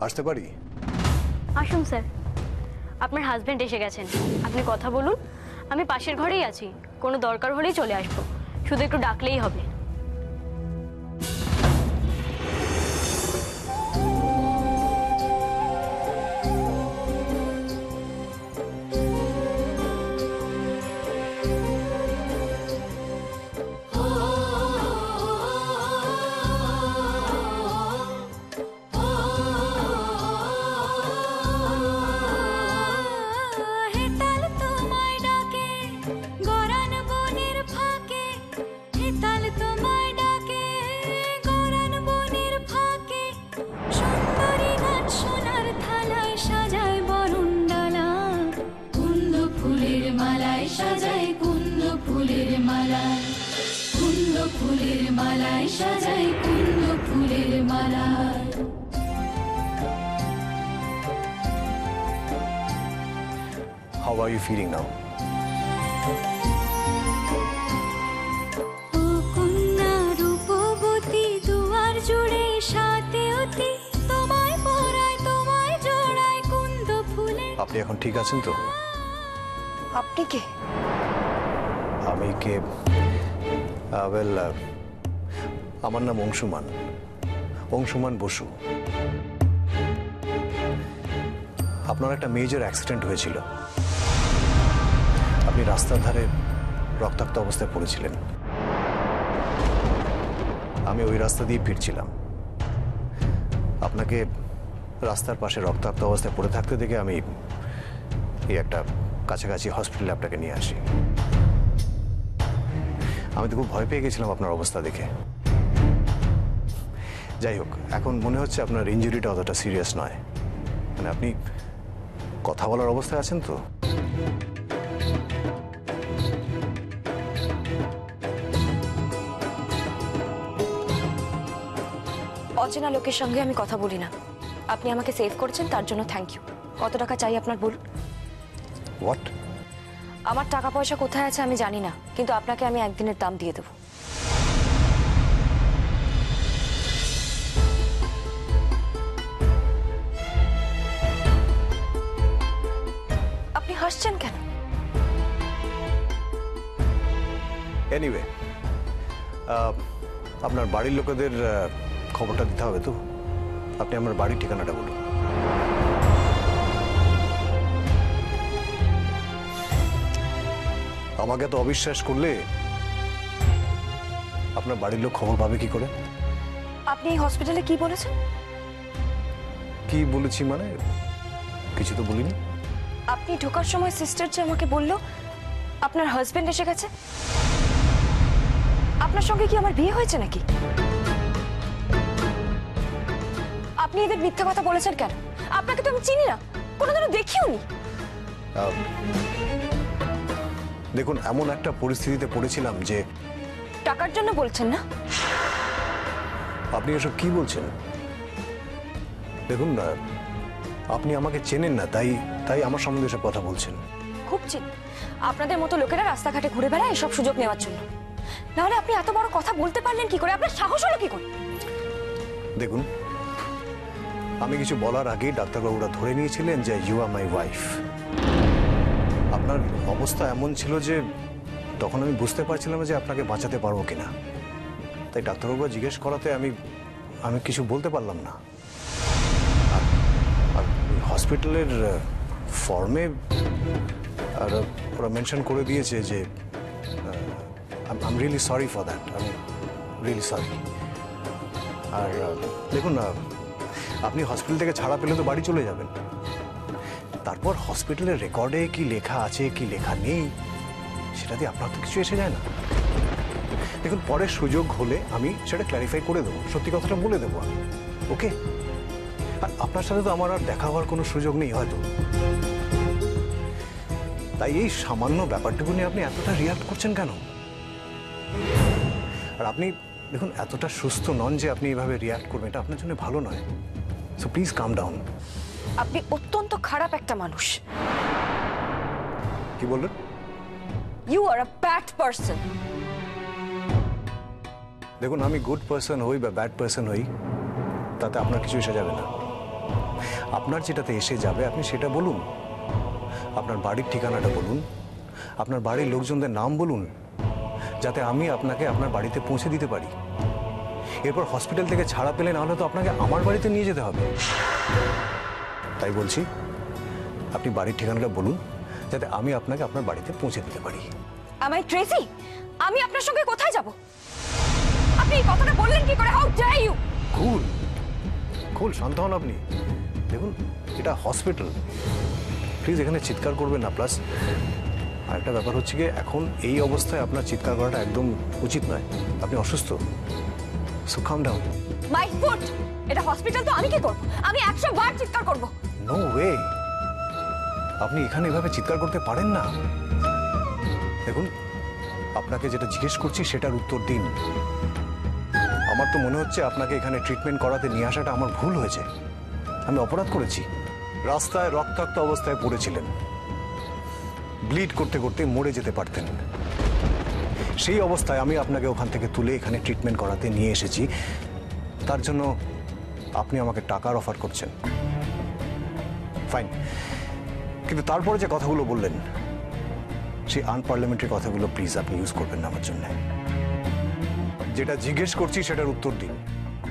আসতে পারি? আসুন স্যার, আপনার হাজবেন্ড এসে গেছেন, আপনি কথা বলুন। আমি পাশের ঘরেই আছি, কোনো দরকার হলেই চলে আসবো, শুধু একটু ডাকলেই হবে। How are you feeling now? আপনি এখন ঠিক আছেন তো? আপনি কে? আমি কে? আমার নাম অংশুমান, অংশুমান বসু। আপনার একটা মেজর অ্যাক্সিডেন্ট হয়েছিল, আপনি রাস্তার ধারে রক্তাক্ত অবস্থায় পড়েছিলেন। আমি ওই রাস্তা দিয়ে ফিরছিলাম, আপনাকে রাস্তার পাশে রক্তাক্ত অবস্থায় পড়ে থাকতে দেখে আমি এই একটা কাছাকাছি হসপিটালে আপনাকে নিয়ে আসি। আমি তো খুব ভয় পেয়ে গেছিলাম আপনার অবস্থা দেখে। যাই হোক, এখন মনে হচ্ছে আপনার ইনজুরিটা অতটা সিরিয়াস নয়, মানে আপনি কথা বলার অবস্থায় আছেন তো? অচেনা লোকের সঙ্গে আমি কথা বলি না। আপনি আমাকে সেভ করেছেন, তার জন্য থ্যাংক ইউ। কত টাকা চাই আপনার বলুন? হোয়াট? আমার টাকা পয়সা কোথায় আছে আমি জানি না, কিন্তু আপনাকে আমি একদিনের দাম দিয়ে দেবো। আপনি হাসছেন কেন? এনিওয়ে, আপনার বাড়ির লোকেদের খবরটা দিতে হবে তো। আপনি আমার বাড়ির ঠিকানাটা বলুন। আমাকে তো অবিশ্বাস করলে আপনার বাড়ির লোক খবর পাবে কি করে? আপনি এই হসপিটালে কি বলেছেন? কি বলেছি মানে? কিছু তো বলিনি। আপনি ঢোকার সময় সিস্টার যে আমাকে বলল আপনার হাজবেন্ড এসে গেছে। আপনার সঙ্গে কি আমার বিয়ে হয়েছে নাকি? আপনি এদের মিথ্যা কথা বলেছেন কেন? আপনাকে তো আমি চিনি না, কোনোদিনও দেখিও নি। দেখুন, এমন একটা পরিস্থিতিতে পড়েছিলাম যে। টাকার জন্য বলছেন না? আপনি এসব কি বলছেন? দেখুন, আপনি আমাকে চেনেন না, তাই আমার সম্বন্ধে এসব কথা বলছেন। খুব চিনি। আপনাদের মতো লোকেরা রাস্তাঘাটে ঘুরে বেড়ায় এসব সুযোগ নেওয়ার জন্য। নাহলে আপনি এত বড় কথা বলতে পারলেন কি করে? আপনার সাহস হলো কি করে? দেখুন, আমি কিছু বলার আগেই ডাক্তারবাবুরা ধরে নিয়েছিলেন যে ইউ আর মাই ওয়াইফ। আপনার অবস্থা এমন ছিল যে তখন আমি বুঝতে পারছিলাম যে আপনাকে বাঁচাতে পারবো কিনা। তাই ডাক্তারবাবুরা জিজ্ঞেস করাতে আমি কিছু বলতে পারলাম না। আর হসপিটালের ফর্মে আর ওরা মেনশন করে দিয়েছে যে I am really sorry for that. আমি রিয়েলি সরি। আর দেখুন, আপনি হসপিটাল থেকে ছাড়া পেলে তো বাড়ি চলে যাবেন। তারপর হসপিটালের রেকর্ডে কি লেখা আছে কি লেখা নেই সেটা দিয়ে আপনার তো কিছু এসে যায় না। দেখুন, পরের সুযোগ হলে আমি সেটা ক্ল্যারিফাই করে দেবো, সত্যি কথাটা বলে দেবো আমি। ওকে? আর আপনার সাথে তো আমার আর দেখা হওয়ার কোনো সুযোগ নেই হয়তো। তাই এই সামান্য ব্যাপারটুকু নিয়ে আপনি এতটা রিয়াক্ট করছেন কেন? আর আপনি দেখুন, এতটা সুস্থ নন যে আপনি এভাবে রিয়াক্ট করবেন, এটা আপনার জন্য ভালো নয়। So please calm down. আপনি অত্যন্ত খারাপ একটা মানুষ। কি বললেন? You are a bad person. দেখুন, আমি গুড পারসন হই বা ব্যাড পারসন হই তাতে আপনার কিছু এসে যাবে না। আপনার যেটাতে এসে যাবে আপনি সেটা বলুন। আপনার বাড়ির ঠিকানাটা বলুন, আপনার বাড়ির লোকজনদের নাম বলুন, যাতে আমি আপনাকে আপনার বাড়িতে পৌঁছে দিতে পারি। এরপর হসপিটাল থেকে ছাড়া পেলে না হলে তো আপনাকে আমার বাড়িতে নিয়ে যেতে হবে। তাই বলছি আপনি বাড়ির ঠিকানাটা বলুন, যাতে আমি আপনাকে আপনার বাড়িতে পৌঁছে দিতে পারি। আমায় ট্রেসি, আমি আপনার সঙ্গে কোথায় যাব? আপনি এই কথাটা বললেন কি করে? How dare you! Cool cool, শান্ত হন আপনি। দেখুন এটা হসপিটাল, প্লিজ এখানে চিৎকার করবেন না। প্লাস আরেকটা ব্যাপার হচ্ছে কি, এখন এই অবস্থায় আপনার চিৎকার করাটা একদম উচিত নয়। আপনি অসুস্থ, so calm down. My foot! এটা হসপিটাল, তো আমি কি করব? আমি 100 বার চিৎকার করব। নো ওয়ে, আপনি এখানে এভাবে চিৎকার করতে পারেন না। দেখুন আপনাকে যেটা জিজ্ঞেস করছি সেটার উত্তর দিন। আমার তো মনে হচ্ছে আপনাকে এখানে ট্রিটমেন্ট করাতে নিয়ে আসাটা আমার ভুল হয়েছে। আমি অপরাধ করেছি। রাস্তায় রক্তাক্ত অবস্থায় পড়েছিলেন, ব্লিড করতে করতে মরে যেতে পারতেন। সেই অবস্থায় আমি আপনাকে ওখান থেকে তুলে এখানে ট্রিটমেন্ট করাতে নিয়ে এসেছি। তার জন্য আপনি আমাকে টাকার অফার করছেন, ফাইন। কিন্তু তারপরে যে কথাগুলো বললেন, সেই আনপার্লামেন্টারি কথাগুলো প্লিজ আপনি ইউজ করবেন না আমার জন্য। যেটা জিজ্ঞেস করছি সেটার উত্তর দিন।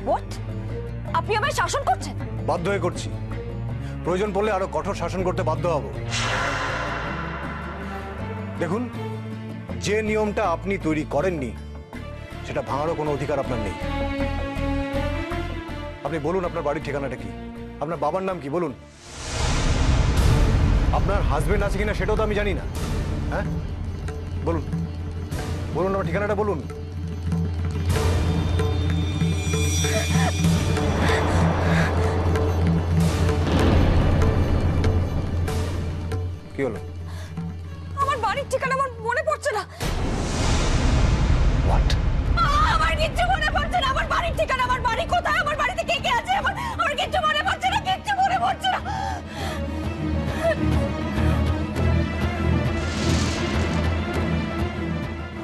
হোয়াট? আপনি আমায় শাসন করছেন? বাধ্য হয়ে করছি, প্রয়োজন পড়লে আরো কঠোর শাসন করতে বাধ্য হব। দেখুন, যে নিয়মটা আপনি তৈরি করেননি সেটা ভাঙারও কোনো অধিকার আপনার নেই। আপনি বলুন আপনার বাড়ির ঠিকানাটা কি, আপনার বাবার নাম কি বলুন। আপনার হাজবেন্ড আছে কিনা সেটাও তো আমি জানি না। হ্যাঁ বলুন, বলুন আমার ঠিকানাটা বলুন। কি হলো? আমার বাড়ির ঠিকানা আমার মনে পড়ছে না। হোয়াট? আমার কিচ্ছু মনে পড়ছে না। আমার বাড়ির ঠিকানা, আমার বাড়ি কোথায়, আমার বাড়িতে কে কে আছে, আমার কিচ্ছু মনে পড়ছে না, কিচ্ছু মনে পড়ছে না।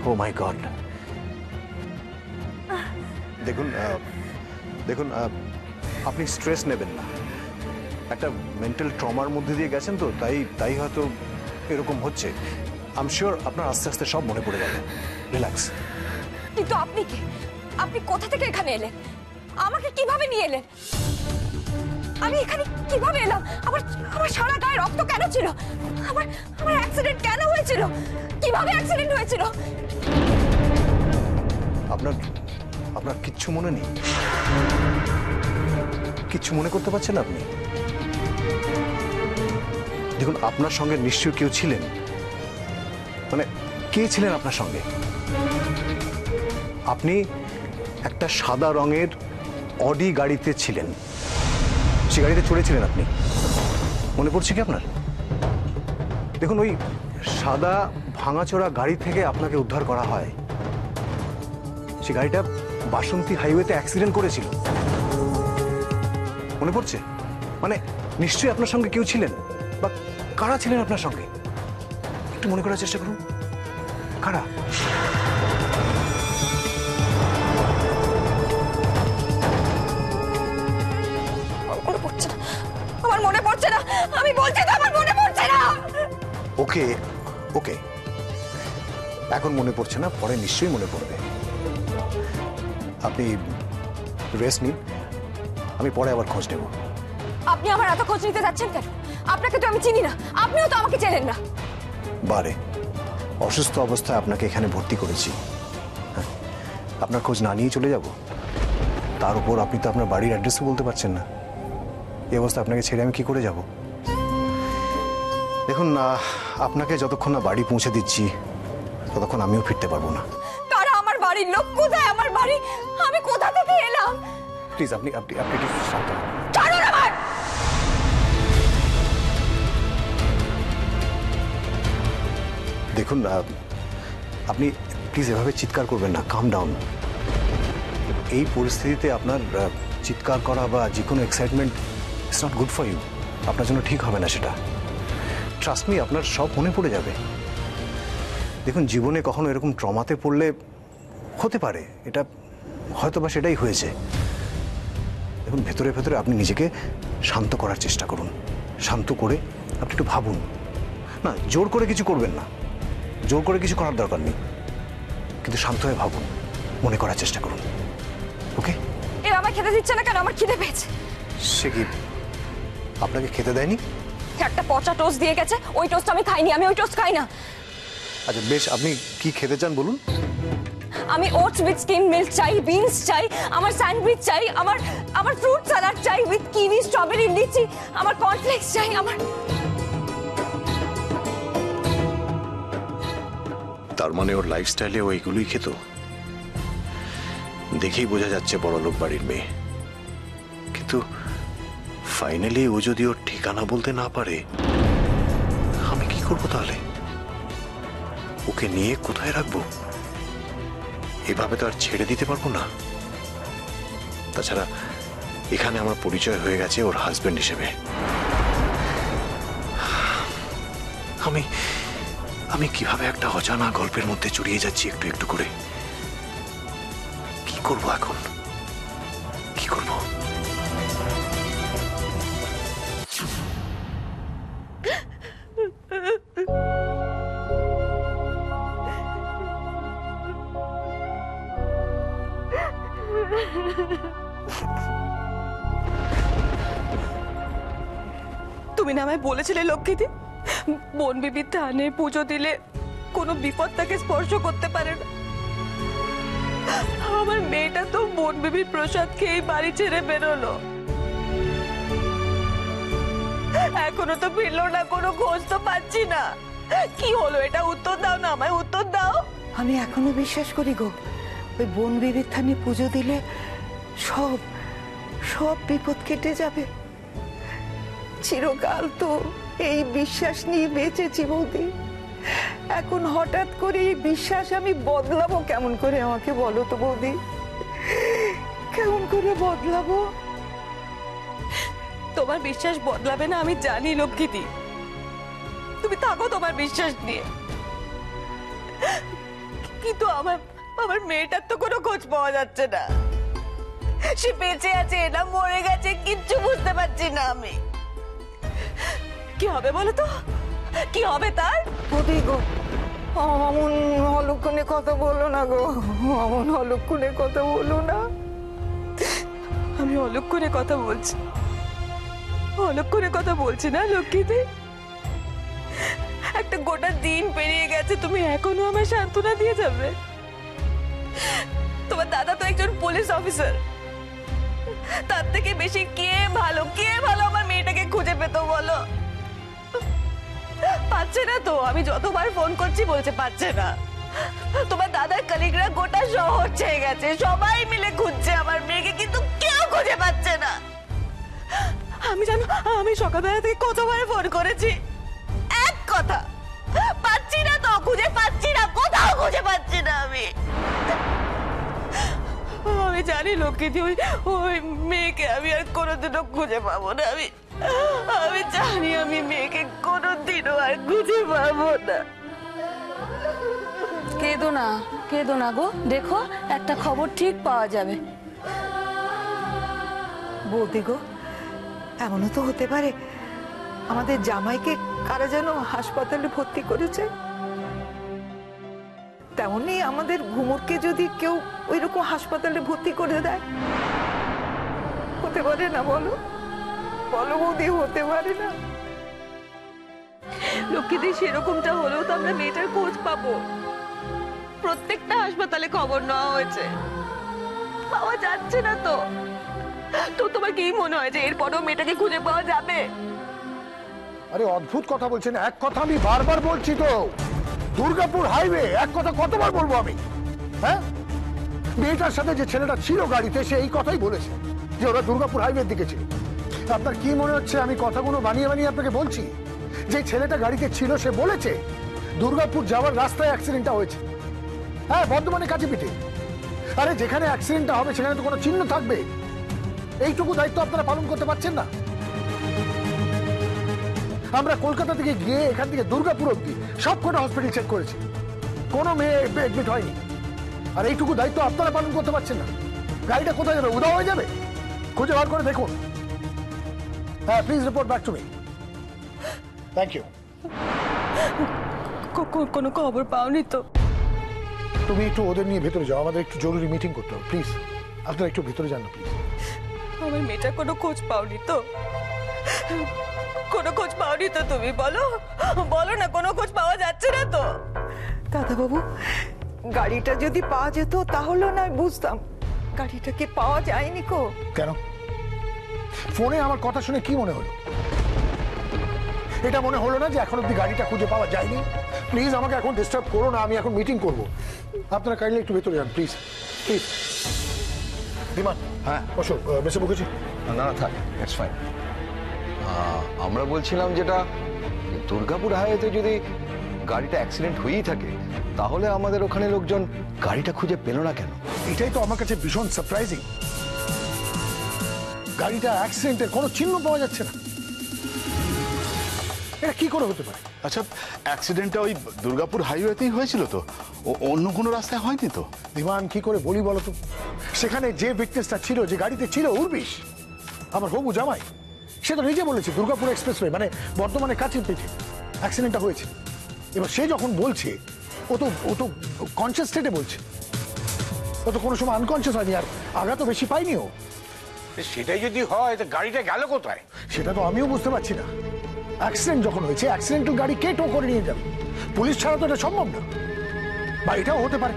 ও মাই গড। দেখুন দেখুন, আপনি স্ট্রেস নেবেন না। একটা মেন্টাল ট্রমার মধ্যে দিয়ে গেছেন তো, তাই হয়তো এরকম হচ্ছে। আই এম শিওর আপনার আস্তে আস্তে সব মনে পড়ে যাবে। রিল্যাক্স। কিন্তু আপনি কে? আপনি কোথা থেকে এখানে এলেন? আমাকে কিভাবে নিয়ে এলেন? আমি এখানে কিভাবে এলাম? আমার আমার সারা গায়ে রক্ত কেন ছিল? আমার আমার অ্যাক্সিডেন্ট কেন হয়েছিল? কিভাবে অ্যাক্সিডেন্ট হয়েছিল? আপনার কিচ্ছু মনে নেই? কিচ্ছু মনে করতে পারছেন আপনি? দেখুন আপনার সঙ্গে নিশ্চয়ই কেউ ছিলেন। মানে কে ছিলেন আপনার সঙ্গে? আপনি একটা সাদা রঙের অডি গাড়িতে ছিলেন, সে গাড়িতে চড়েছিলেন আপনি। মনে পড়ছে কি আপনার? দেখুন ওই সাদা ভাঙাচোরা গাড়ি থেকে আপনাকে উদ্ধার করা হয়। সে গাড়িটা বাসন্তী হাইওয়েতে অ্যাক্সিডেন্ট করেছিল, মনে পড়ছে? মানে নিশ্চয়ই আপনার সঙ্গে কেউ ছিলেন, বা কারা ছিলেন আপনার সঙ্গে? একটু মনে করার চেষ্টা করুন, কারা? মনে পড়ছে না, আমার মনে পড়ছে না। আমি বলছি তো আমার মনে পড়ছে না। ওকে ওকে, এখন মনে পড়ছে না, পরে নিশ্চয়ই মনে পড়বে। আপনি রেস্ট নিন, আমি পরে আবার খোঁজ নেব। আপনি আমার এত খোঁজ নিতে যাচ্ছেন কেন? আপনাকে তো আমি চিনি না, আপনিও তো আমাকে চেনেন না। বারে অসুস্থ অবস্থায় আপনাকে এখানে ভর্তি করেছি, হ্যাঁ, আপনার খোঁজ না নিয়ে চলে যাব? তার উপর আপনি তো আপনার বাড়ির অ্যাড্রেসও বলতে পারছেন না। এই অবস্থা আপনাকে ছেড়ে আমি কি করে যাব? দেখুন না, আপনাকে যতক্ষণ না বাড়ি পৌঁছে দিচ্ছি ততক্ষণ আমিও ফিরতে পারবো না। কারা আমার বাড়ির লোক? কোথায় আমার বাড়ি? আমি কোথা থেকে এলাম? প্লিজ আপনি আপনি আপনি একটু শান্ত হন। ছাড়ুন আমার! দেখুন আপনি প্লিজ এভাবে চিৎকার করবেন না, কাম ডাউন। এই পরিস্থিতিতে আপনার চিৎকার করা বা যে কোনো excitement it's not good for you. আপনার জন্য ঠিক হবে না সেটা। ট্রাস্ট মি, আপনার সব মনে পড়ে যাবে। দেখুন জীবনে কখনো এরকম ট্রমাতে পড়লে হতে পারে, এটা হয়তো বা সেটাই হয়েছে। দেখুন দেখুন, ভেতরে ভেতরে আপনি নিজেকে শান্ত করার চেষ্টা করুন। শান্ত করে আপনি একটু ভাবুন। না, জোর করে কিছু করবেন না, জোর করে কিছু করার দরকার নেই, কিন্তু শান্ত হয়ে ভাবুন, মনে করার চেষ্টা করুন। ওকে? এ আমায় খেতে দিচ্ছে না কেন? আমার খিদে পেয়েছে। সে কি আপনাকে খেতে দেয়নি? একটা পচা টোস্ট দিয়ে গেছে, ওই টোস্ট আমি খাইনি, আমি ওই টোস্ট খাই না। আচ্ছা বেশ, আপনি কি খেতে চান বলুন? আমি ওটস উইথ স্কিম মিল্ক চাই, বিনস চাই, আমার স্যান্ডউইচ চাই, আমার ফ্রুট স্যালাড চাই উইথ কিউই, স্ট্রবেরি, লিচি, আমার কর্নফ্লেক্স চাই, আমার। তার মানে ওর লাইফস্টাইলে ও এগুলোই খেত? দেখেই বোঝা যাচ্ছে বড়লোক বাড়ির মেয়ে। কিন্তু ফাইনালি ও যদি ওর ঠিকানা বলতে না পারে, আমি কি করবো তাহলে? ওকে নিয়ে কোথায় রাখবো? এভাবে তো আর ছেড়ে দিতে পারবো না। তাছাড়া এখানে আমার পরিচয় হয়ে গেছে ওর হাজবেন্ড হিসেবে। আমি আমি কিভাবে একটা অজানা গল্পের মধ্যে জড়িয়ে যাচ্ছি একটু একটু করে। কি করব এখন? কি করব? তুমি না আমায় বলেছিলে লক্ষ্মীদি, বন বিবির ধানে পুজো দিলে কোনো বিপদ তাকে স্পর্শ করতে পারে না। আমার মেয়েটা তো বন বিবির প্রসাদ খেয়ে বাড়ি ছেড়ে বেরোলো, এখনো তো ফিরলো না, কোনো খোঁজ তো পাচ্ছি না। কি হলো এটা? উত্তর দাও না, আমায় উত্তর দাও। আমি এখনো বিশ্বাস করি গো, ওই বন বিবির থানে পুজো দিলে সব সব বিপদ কেটে যাবে। চিরকাল তো এই বিশ্বাস নিয়ে বেঁচেছি বৌদি, এখন হঠাৎ করে এই বিশ্বাস আমি বদলাবো কেমন করে? আমাকে বলো তো বৌদি, কেমন করে বদলাবো? তোমার বিশ্বাস বদলাবে না আমি জানি লক্ষ্মীদি, তুমি থাকো তোমার বিশ্বাস নিয়ে। কিন্তু আমার মেয়েটার তো কোনো খোঁজ পাওয়া যাচ্ছে না। সে বেঁচে আছে না মরে গেছে কিচ্ছু বুঝতে পারছি না আমি। কি হবে বলো তো, কি হবে তার? বৌদি গো, অমন অলক্ষণে কথা বলো না গো, অমন অলক্ষণে কথা বলো না। আমি অলক্ষণে কথা বলছি, অলক্ষণে কথা বলছি না লক্ষ্মীদি। একটা গোটা দিন পেরিয়ে গেছে, তুমি এখনো আমায় সান্ত্বনা দিয়ে যাবে? তোমার দাদা তো একজন পুলিশ অফিসার, তার থেকে বেশি কে ভালো আমার মেয়েটাকে খুঁজে পেতো বলো? পাচ্ছে না তো, আমি যতবার ফোন করছি বলছে পাচ্ছে না। তোমার দাদার কলিগরা গোটা শহর ছেয়ে গেছে, সবাই মিলে খুঁজছে আমার মেয়েকে, কিন্তু কেউ খুঁজে পাচ্ছে না। আমি জানো, আমি সকালবেলা থেকে কতবার ফোন করেছি, এক কথা, পাচ্ছি না তো, খুঁজে পাচ্ছি না, কোথাও খুঁজে পাচ্ছি না আমি। আমি জানি লক্ষ্মীদি, ওই মেয়েকে আমি আর কোনোদিনও খুঁজে পাবো না। আমি জানি আমি মেয়েকে কোনোদিনও আর খুঁজে পাবো না। কেঁদো না গো, দেখো একটা খবর ঠিক পাওয়া যাবে। বৌদি গো, এমনও তো হতে পারে আমাদের জামাইকে কারা যেন হাসপাতালে ভর্তি করেছে, তেমনি আমাদের ঘুমুরকে যদি কেউ ওই রকম হাসপাতালে ভর্তি করে দেয়, হতে পারে না? বলো বলো বৌদি, হতে পারে না? লক্ষ্মীদি সেরকমটা হলেও তো আমরা মেয়েটার খোঁজ পাবো। প্রত্যেকটা হাসপাতালে খবর নেওয়া হয়েছে, পাওয়া যাচ্ছে না তো। তো তোমার কি মনে হয় যে এরপরও মেয়েটাকে খুঁজে পাওয়া যাবে? আরে অদ্ভুত কথা বলছেন। এক কথা আমি বারবার বলছি তো, দুর্গাপুর হাইওয়ে, এক কথা কতবার বলবো আমি? হ্যাঁ, মেয়েটার সাথে যে ছেলেটা ছিল গাড়িতে সে এই কথাই বলেছে যে ওরা দুর্গাপুর হাইওয়ের দিকে ছিল। আপনার কি মনে হচ্ছে আমি কথাগুলো বানিয়ে বানিয়ে আপনাকে বলছি? যে ছেলেটা গাড়িতে ছিল সে বলেছে দুর্গাপুর যাওয়ার রাস্তায় অ্যাক্সিডেন্টটা হয়েছে। হ্যাঁ, বর্ধমানে কাছেপিঠে। আরে যেখানে অ্যাক্সিডেন্টটা হবে সেখানে তো কোনো চিহ্ন থাকবে। এইটুকু দায়িত্ব আপনারা পালন করতে পারছেন না। আমরা কলকাতা থেকে গিয়ে এখান থেকে দুর্গাপুর অব্দি সবকটা হসপিটাল চেক করেছি, কোনো মেয়ে এডমিট হয়নি। আর এইটুকু দায়িত্ব আপনারা পালন করতে পারছেন না। গাড়িটা কোথায় যাবে? উধাও হয়ে যাবে। খুঁজে বার করে দেখুন। হ্যাঁ, please report back to me. Thank you. কোনো খবর পাওনি তো? তুমি একটু ওদের নিয়ে ভেতরে যাও, আমাদের একটু জরুরি মিটিং করতে হবে। প্লিজ আপনারা একটু ভেতরে যান না প্লিজ। আমার মেয়েটা কোনো খোঁজ পাওনি তো? কোনো খোঁজ পাওনি তো? তুমি বলো বলো না, কোনো খোঁজ পাওয়া যাচ্ছে না তো? দাদাবাবু, গাড়িটা যদি পাওয়া যেত তাহলে না বুঝতাম, গাড়িটাকে পাওয়া যায়নি কো। কেন? ফোনে আমার কথা শুনে কি মনে হলো? এটা মনে হলো না যে এখন অব্দি গাড়িটা খুঁজে পাওয়া যায়নি? প্লিজ আমাকে এখন ডিস্টার্ব করো না, আমি এখন মিটিং করব। আপনারা কাইন্ডলি একটু ভেতরে যান প্লিজ, প্লিজ। বিমান, হ্যাঁ বসো। মিস্টার মুখার্জি। না না থাক, ইটস ফাইন। আমরা বলছিলাম যেটা, দুর্গাপুর হাইওয়েতে যদি গাড়িটা অ্যাক্সিডেন্ট হয়েই থাকে তাহলে আমাদের ওখানে লোকজন গাড়িটা খুঁজে পেল না কেন? এটাই তো আমার কাছে ভীষণ সারপ্রাইজিং। গাড়িটা অ্যাক্সিডেন্টের কোনো চিহ্ন পাওয়া যাচ্ছে না। এটা কি করে হতে পারে? আচ্ছা, অ্যাক্সিডেন্টটা ওই দুর্গাপুর হাইওয়েতেই হয়েছিল তো, অন্য কোনো রাস্তায় হয়নি তো? বিমান, কি করে বলি বলো তো? সেখানে যে উইটনেসটা ছিল, যে গাড়িতে ছিল উর্বিশ, আমার হবু জামাই, সে তো নিজে বলেছে দুর্গাপুর এক্সপ্রেসওয়ে মানে বর্ধমানে কাছে পেয়েছে অ্যাক্সিডেন্টটা হয়েছে। এবার সে যখন বলছে, ও তো কনসিয়াস স্টেটে বলছে, ও তো কোনো সময় আনকনসিয়াস হয়নি, আর আঘাত তো বেশি পাইনি ও। সেটাই যদি হয় তো গাড়িটা গেল কোথায়? সেটা তো আমিও বুঝতে পারছি না। অ্যাক্সিডেন্ট যখন হয়েছে, অ্যাক্সিডেন্টাল গাড়ি কে টো করে নিয়ে যাবে? পুলিশ ছাড়া তো এটা সম্ভব না। বা এটাও হতে পারে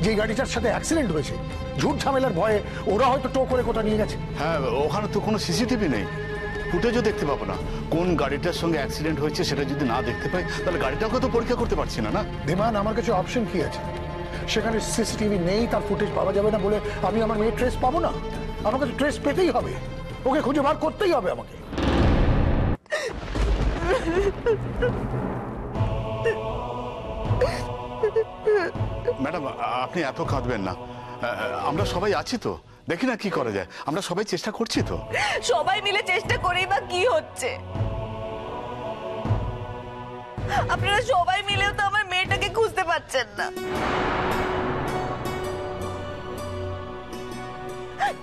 যে গাড়িটার সাথে অ্যাক্সিডেন্ট হয়েছে, ঝুট ঝামেলার ভয়ে ওরা হয়তো টো করে কোথাও নিয়ে গেছে। হ্যাঁ, ওখানে তো কোনো সিসিটিভি নেই, ফুটেজও দেখতে পাবো না। কোন গাড়িটার সঙ্গে অ্যাক্সিডেন্ট হয়েছে সেটা যদি না দেখতে পাই তাহলে গাড়িটাকে তো পরীক্ষা করতে পারছি না। না ধীমান, আমার কাছে অপশন কি আছে? সেখানে সিসিটিভি নেই, তার ফুটেজ পাওয়া যাবে না বলে আমি আমার মেয়ের ট্রেস পাবো না? আমার কাছে ট্রেস পেতেই হবে, ওকে খুঁজে বার করতেই হবে আমাকে। ম্যাডাম, আপনি এত কাঁদবেন না, আমরা সবাই আছি তো, দেখি না কি করা যায়। আমরা সবাই চেষ্টা করছি তো। সবাই মিলে চেষ্টা করেই বা কি হচ্ছে? আপনারা সবাই মিলেও তো আমার মেয়েটাকে খুঁজতে পারছেন না।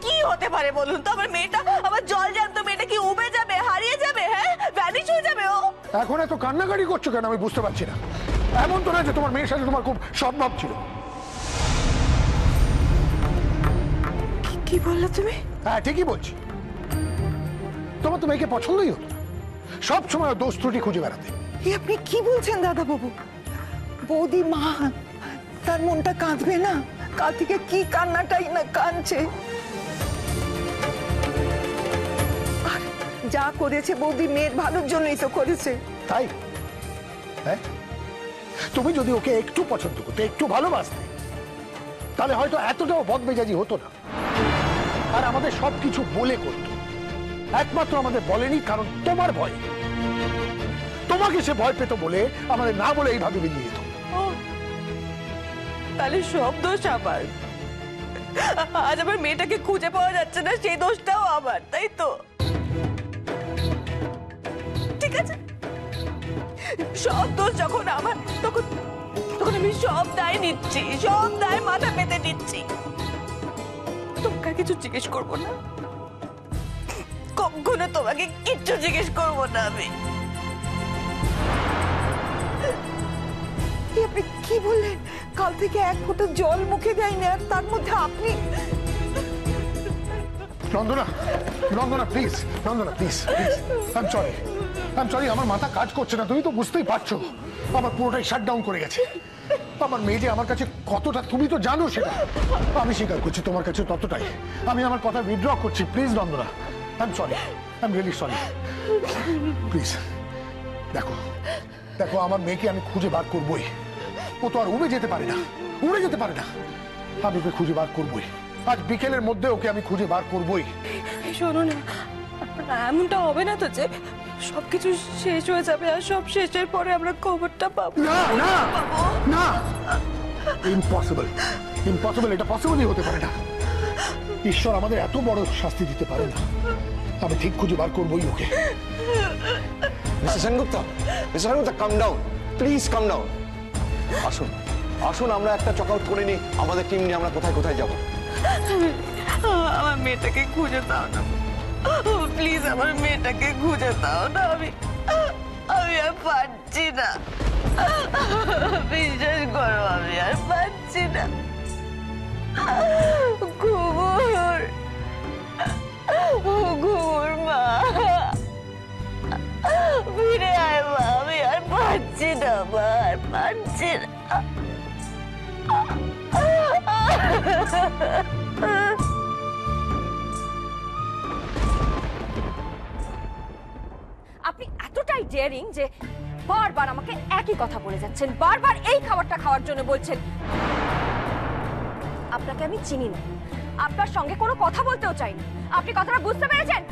কি হতে পারে বলুন তো? আমার মেয়েটা, আমার জল জ্যান্ত মেয়েটা কি উবে যাবে, হারিয়ে যাবে? হ্যাঁ, ভ্যানিশ হয়ে যাবে ও? এখন এত কান্নাকাটি করছো কেন আমি বুঝতে পারছি না। এমন তো না যে তোমার মেয়ের সাথে তোমার খুব সম্ভব ছিল। কি বললে তুমি? হ্যাঁ, ঠিকই বলছি। তোমার তো মেয়েকে পছন্দই হতো, সব সময় দোষ ত্রুটি খুঁজে বেড়াতে। এ আপনি কি বলছেন দাদাবাবু? বৌদি মা, তার মনটা কাঁদবে না? কাল থেকে কি কান্নাটাই না কাঁদছে। আর যা করেছে বৌদি মেয়ের ভালোর জন্যই তো করেছে। তাই? হ্যাঁ, তুমি যদি ওকে একটু পছন্দ করতে, একটু ভালোবাসতে, তাহলে হয়তো এতটাও বদমেজাজি হতো না। আর আমাদের সবকিছু বলে করতো। একমাত্র আমাদের বলেনি কারণ তোমার ভয়। তোমাকে সে ভয় পেত বলে আমাদের না বলে এইভাবে বেরিয়ে যেত। তাহলে সব দোষ আমার? আজ আমার মেয়েটাকে খুঁজে পাওয়া যাচ্ছে না, সেই দোষটাও আমার, তাই তো? ঠিক আছে, সব দোষ যখন আমার, তখন আমি সব দায় নিচ্ছি, সব দায় মাথা পেতে নিচ্ছি। তোমাকে কিছু জিজ্ঞেস করবো না, কখনো তোমাকে কিচ্ছু জিজ্ঞেস করবো না আমি। আপনি কি বললেন? কাল থেকে এক ফোঁটা জল মুখে দেয়নি, আর তার মধ্যে আপনি? Nandana, Nandana please, Nandana please, please, I am sorry, আমার মাথা কাজ করছে না, তুমি তো বুঝতেই পারছো। আমার পুরোটাই শাট ডাউন করে গেছে। আমার মেয়ে যে আমার কাছে কতটা তুমি তো জানো, সেটা আমি স্বীকার করছি, তোমার কাছে ততটাই। আমি আমার কথা উইথড্র করছি, please Nandana, I am sorry, I am really sorry. Please দেখো, দেখো, আমার মেয়েকে আমি খুঁজে বার করবই। ও তো আর উড়ে যেতে পারে না, উড়ে যেতে পারে না। আমি ওকে খুঁজে বার করবই, আজ বিকেলের মধ্যে ওকে আমি খুঁজে বার করবই। শোনো না, এমনটা হবে না তো যে সবকিছু শেষ হয়ে যাবে আর সব শেষের পরে আমরা খবরটা পাবো? না না না, ইম্পসিবল, ইম্পসিবল, এটা পসিবলই হতে পারে না। ঈশ্বর আমাদের এত বড় শাস্তি দিতে পারে না। আমি ঠিক খুঁজে বার করবোই ওকে। Mister Sengupta, calm down, please calm down. আসুন আসুন, আমরা একটা চক আউট করে নিই, আমাদের টিম নিয়ে আমরা কোথায় কোথায় যাব। আমার মেয়েটাকে খুঁজে দাও না, প্লিজ আমার মেয়েটাকে খুঁজে দাও না। আমি আর পারছি না, বিশ্বাস করো আমি আর পারছি না। ঘুঘুর, ঘুঘুর মা, ফিরে আয় মা, আমি আর পারছি না মা, আর পারছি না। আপনি এতটাই ডেয়ারিং যে বারবার আমাকে একই কথা বলে যাচ্ছেন, বারবার এই খাবারটা খাওয়ার জন্য বলছেন। আপনাকে আমি চিনি না, আপনার সঙ্গে কোনো কথা বলতেও চাই না। আপনি কথাটা বুঝতে পেরেছেন?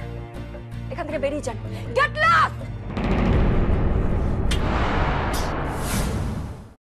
এখান থেকে বেরিয়ে যান, গেট লস্ট।